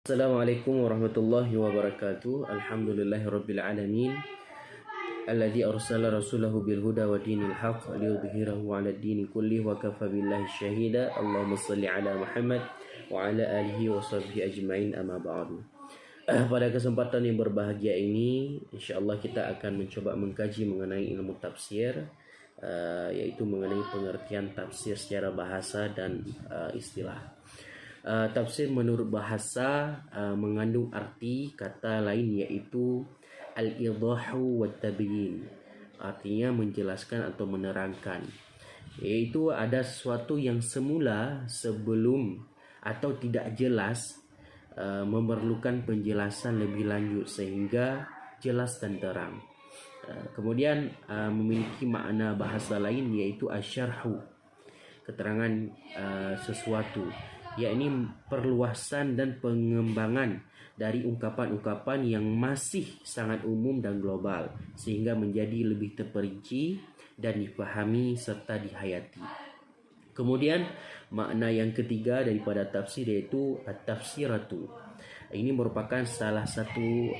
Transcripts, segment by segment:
Assalamualaikum warahmatullahi wabarakatuh. Alhamdulillahirabbil alamin. Alladzi arsala rasulahu bil huda wa dinil haqq liyudhhirahu 'ala ad-dini kullihi wa kafa billahi syahida. Allahumma shalli 'ala Muhammad wa 'ala alihi wa sahbihi ajma'in, amma ba'du. Pada kesempatan yang berbahagia ini, insyaallah kita akan mencoba mengkaji mengenai ilmu tafsir, yaitu mengenai pengertian tafsir secara bahasa dan istilah. Tafsir menurut bahasa mengandung arti kata lain, yaitu al-idahu wa tabyin, artinya menjelaskan atau menerangkan, yaitu ada sesuatu yang semula sebelum atau tidak jelas memerlukan penjelasan lebih lanjut sehingga jelas dan terang. Kemudian memiliki makna bahasa lain, yaitu asyarhu, keterangan sesuatu, yakni perluasan dan pengembangan dari ungkapan-ungkapan yang masih sangat umum dan global sehingga menjadi lebih terperinci dan dipahami serta dihayati. Kemudian makna yang ketiga daripada tafsir yaitu at-tafsiratu. Ini merupakan salah satu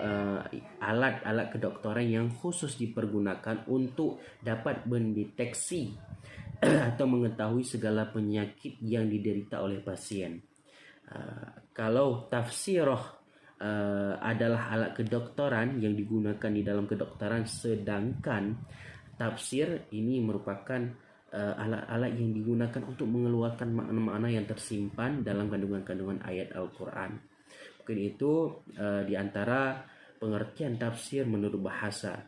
alat-alat kedokteran yang khusus dipergunakan untuk dapat mendeteksi atau mengetahui segala penyakit yang diderita oleh pasien. Kalau tafsirah adalah alat kedokteran yang digunakan di dalam kedokteran, sedangkan tafsir ini merupakan alat-alat yang digunakan untuk mengeluarkan makna-makna yang tersimpan dalam kandungan-kandungan ayat Al-Quran. Mungkin itu di antara pengertian tafsir menurut bahasa.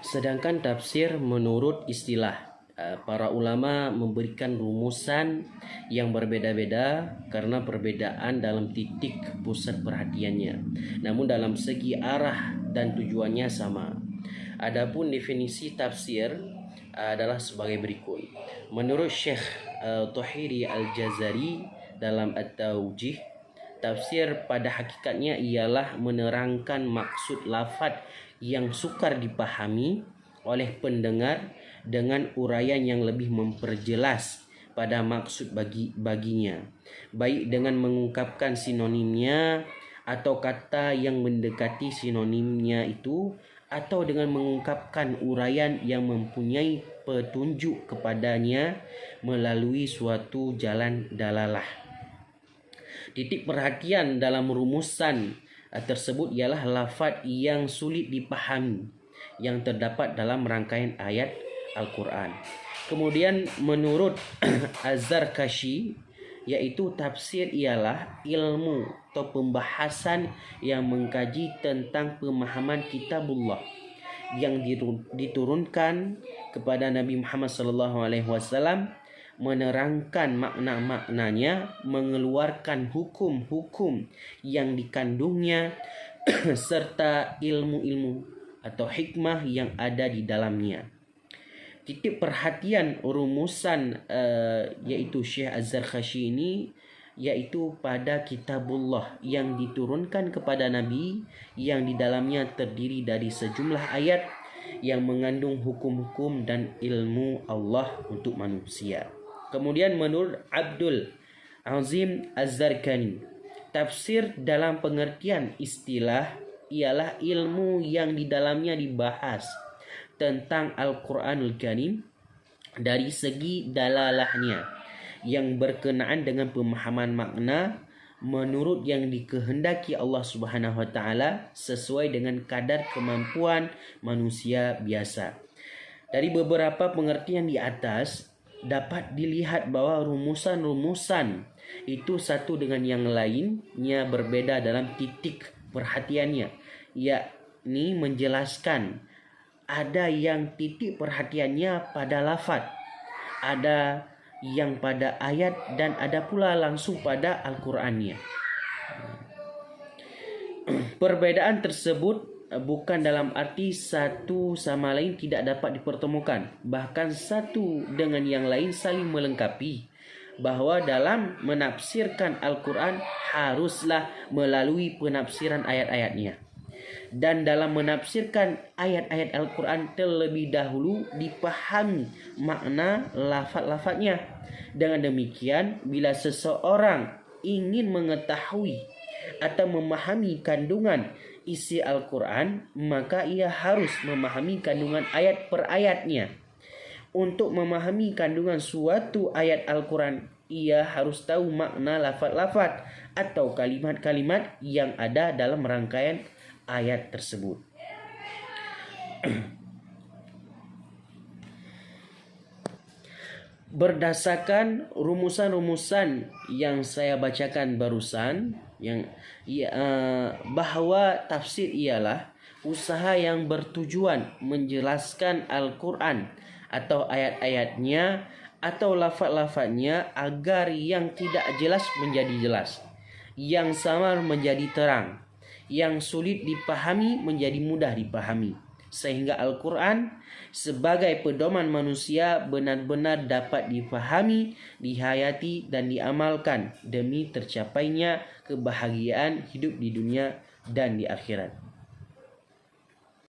Sedangkan tafsir menurut istilah, para ulama memberikan rumusan yang berbeda-beda karena perbedaan dalam titik pusat perhatiannya. Namun dalam segi arah dan tujuannya sama. Adapun definisi tafsir adalah sebagai berikut. Menurut Syekh Tuhiri Al-Jazari dalam At-Tawjih, tafsir pada hakikatnya ialah menerangkan maksud lafaz yang sukar dipahami oleh pendengar dengan uraian yang lebih memperjelas pada maksud baginya, baik dengan mengungkapkan sinonimnya atau kata yang mendekati sinonimnya itu, atau dengan mengungkapkan uraian yang mempunyai petunjuk kepadanya melalui suatu jalan dalalah. Titik perhatian dalam rumusan tersebut ialah lafaz yang sulit dipahami yang terdapat dalam rangkaian ayat Al-Quran. Kemudian menurut Az-Zarkashi, yaitu tafsir ialah ilmu atau pembahasan yang mengkaji tentang pemahaman kitabullah yang diturunkan kepada Nabi Muhammad SAW, menerangkan makna-maknanya, mengeluarkan hukum-hukum yang dikandungnya serta ilmu-ilmu atau hikmah yang ada di dalamnya. Titik perhatian rumusan yaitu Syekh Az-Zarkashi ini yaitu pada kitabullah yang diturunkan kepada Nabi, yang di dalamnya terdiri dari sejumlah ayat yang mengandung hukum-hukum dan ilmu Allah untuk manusia. Kemudian menurut Abdul Azim Az-Zarkani, tafsir dalam pengertian istilah ialah ilmu yang di dalamnya dibahas tentang Al-Quranul Karim dari segi dalalahnya yang berkenaan dengan pemahaman makna menurut yang dikehendaki Allah Subhanahu wa taala sesuai dengan kadar kemampuan manusia biasa. Dari beberapa pengertian di atas dapat dilihat bahwa rumusan-rumusan itu satu dengan yang lainnya berbeda dalam titik perhatiannya, yakni menjelaskan. Ada yang titik perhatiannya pada lafaz, ada yang pada ayat, dan ada pula langsung pada Al-Qur'annya. Perbedaan tersebut bukan dalam arti satu sama lain tidak dapat dipertemukan, bahkan satu dengan yang lain saling melengkapi. Bahwa dalam menafsirkan Al-Quran haruslah melalui penafsiran ayat-ayatnya. Dan dalam menafsirkan ayat-ayat Al-Quran terlebih dahulu dipahami makna lafaz-lafaznya. Dengan demikian, bila seseorang ingin mengetahui atau memahami kandungan isi Al-Quran, maka ia harus memahami kandungan ayat per ayatnya. Untuk memahami kandungan suatu ayat Al-Quran, ia harus tahu makna lafaz-lafaz atau kalimat-kalimat yang ada dalam rangkaian ayat tersebut. Berdasarkan rumusan-rumusan yang saya bacakan barusan, bahwa tafsir ialah usaha yang bertujuan menjelaskan Al-Quran atau ayat-ayatnya atau lafaz-lafaznya agar yang tidak jelas menjadi jelas, yang samar menjadi terang, yang sulit dipahami menjadi mudah dipahami, sehingga Al-Quran sebagai pedoman manusia benar-benar dapat difahami, dihayati, dan diamalkan demi tercapainya kebahagiaan hidup di dunia dan di akhirat.